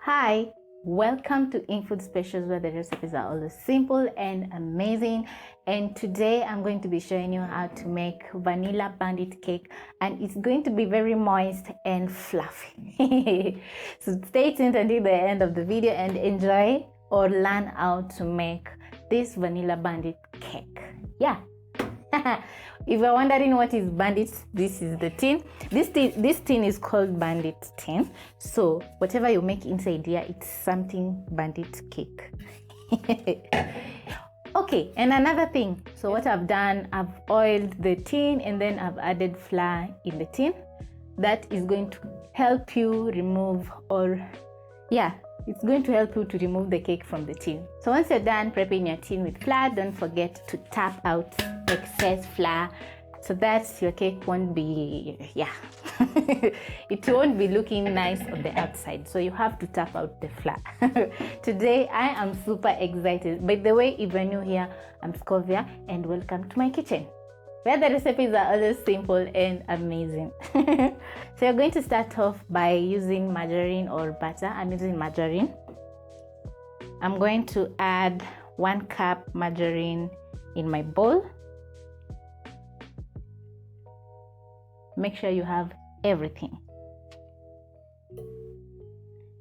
Hi, welcome to Infoods Specials, where the recipes are always simple and amazing. And today I'm going to be showing you how to make vanilla bandit cake, and it's going to be very moist and fluffy. So stay tuned until the end of the video and enjoy or learn how to make this vanilla bandit cake. Yeah. If you're wondering what is bandit, this is the tin. This tin is called bandit tin. So whatever you make inside here, it's something bandit cake. Okay, and another thing, so what I've done, I've oiled the tin and then I've added flour in the tin. That is going to help you remove, it's going to help you to remove the cake from the tin. So once you're done prepping your tin with flour, don't forget to tap out excess flour so that your cake won't be, it won't be looking nice on the outside. So you have to tap out the flour. Today I am super excited. By the way, if you're new here, I'm Scovia and welcome to my kitchen, where the recipes are always simple and amazing. So you're going to start off by using margarine or butter. I'm using margarine. I'm going to add 1 cup margarine in my bowl. Make sure you have everything.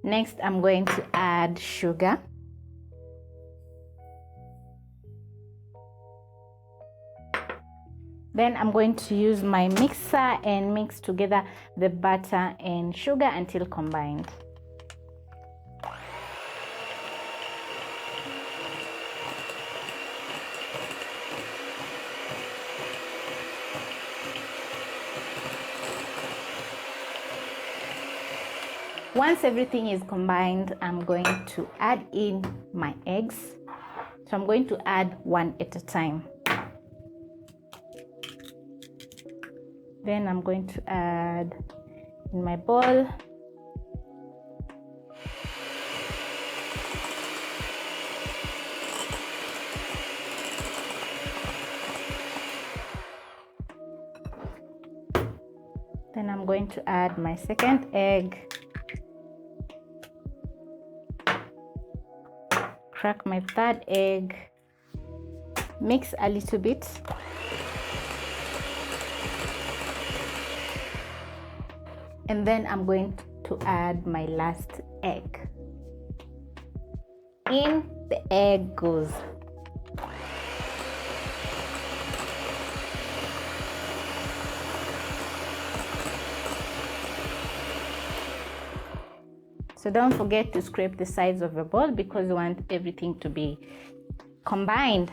Next, I'm going to add sugar. Then I'm going to use my mixer and mix together the butter and sugar until combined. Once everything is combined, I'm going to add in my eggs. So I'm going to add 1 at a time. Then I'm going to add in my bowl. Then I'm going to add my second egg. Crack my third egg. Mix a little bit. And then I'm going to add my last egg. In the egg goes. So don't forget to scrape the sides of your bowl because you want everything to be combined.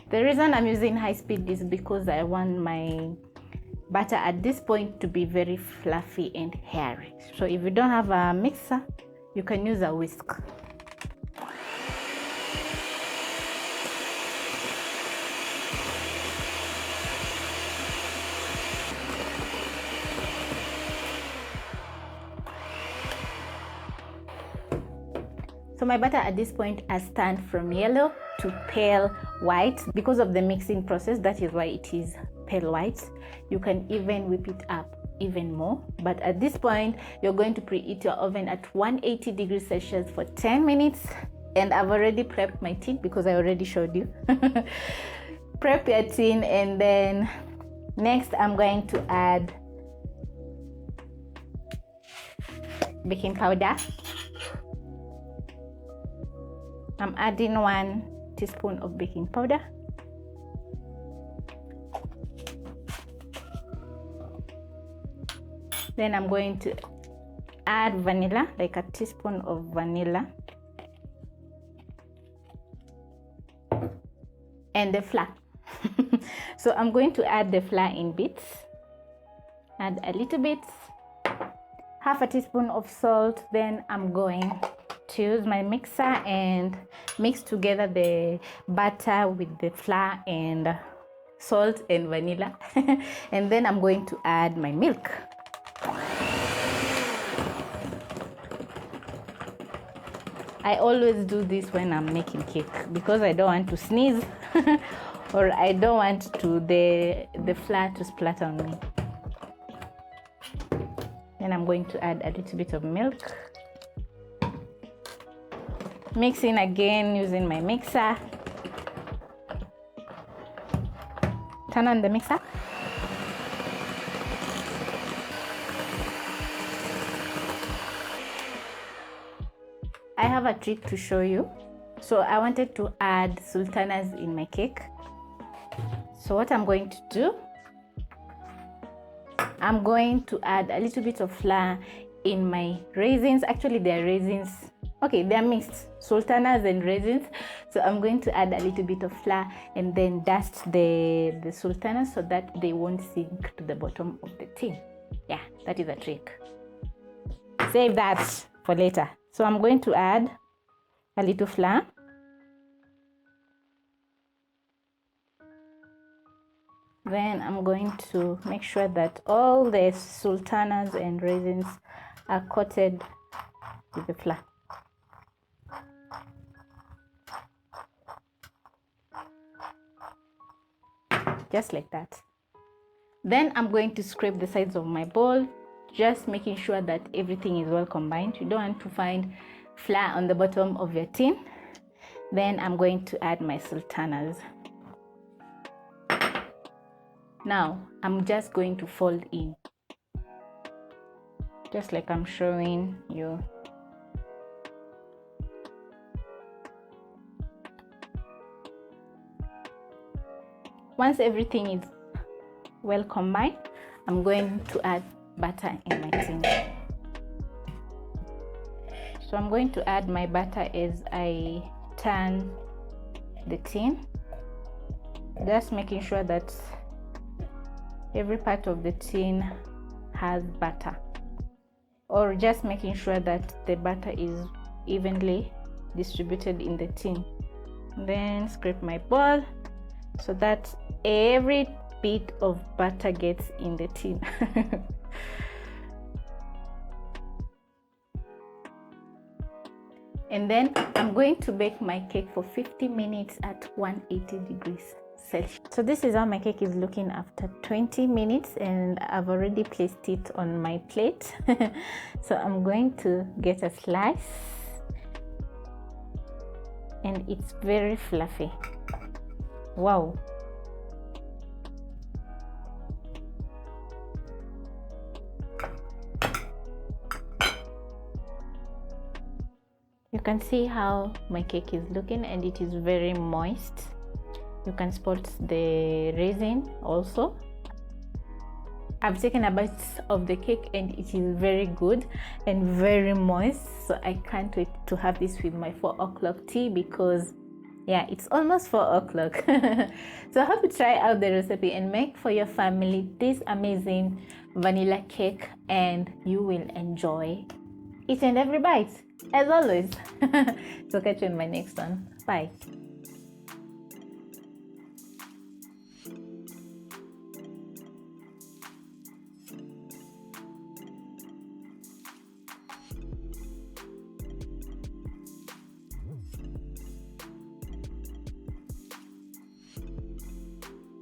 The reason I'm using high speed is because I want my butter at this point to be very fluffy and hairy. So if you don't have a mixer, you can use a whisk. So my butter at this point has turned from yellow to pale white because of the mixing process. That is why it is pale white. You can even whip it up even more, but at this point you're going to preheat your oven at 180 degrees Celsius for 10 minutes. And I've already prepped my tin because I already showed you. Prep your tin, and then next I'm going to add baking powder. I'm adding 1 teaspoon of baking powder. Then I'm going to add vanilla, like a teaspoon of vanilla. And the flour. So I'm going to add the flour in bits. Add a little bit, half a teaspoon of salt. Then I'm going to use my mixer and mix together the butter with the flour and salt and vanilla. And then I'm going to add my milk. I always do this when I'm making cake because I don't want to sneeze or I don't want to the flour to splatter on me. Then I'm going to add a little bit of milk. Mixing again using my mixer. Turn on the mixer. I have a trick to show you. So I wanted to add sultanas in my cake. So what I'm going to do, I'm going to add a little bit of flour in my raisins. Actually, they're raisins. Okay, they're mixed, sultanas and raisins. So I'm going to add a little bit of flour and then dust the sultanas so that they won't sink to the bottom of the tin. Yeah, that is a trick. Save that for later. So I'm going to add a little flour. Then I'm going to make sure that all the sultanas and raisins are coated with the flour. Just like that. Then I'm going to scrape the sides of my bowl, just making sure that everything is well combined. You don't want to find flour on the bottom of your tin. Then I'm going to add my sultanas. Now I'm just going to fold in, just like I'm showing you. Once everything is well combined, I'm going to add butter in my tin. So I'm going to add my butter as I turn the tin, just making sure that every part of the tin has butter, or just making sure that the butter is evenly distributed in the tin. Then scrape my bowl so that every bit of butter gets in the tin. And then I'm going to bake my cake for 50 minutes at 180 degrees Celsius. So this is how my cake is looking after 20 minutes, and I've already placed it on my plate. So I'm going to get a slice, and it's very fluffy. Wow. You can see how my cake is looking, and it is very moist. You can spot the raisin also. I've taken a bite of the cake and it is very good and very moist. So I can't wait to have this with my 4 o'clock tea, because yeah, it's almost 4 o'clock. So I hope you try out the recipe and make for your family this amazing vanilla cake, and you will enjoy each and every bite, as always. So catch you in my next one. Bye.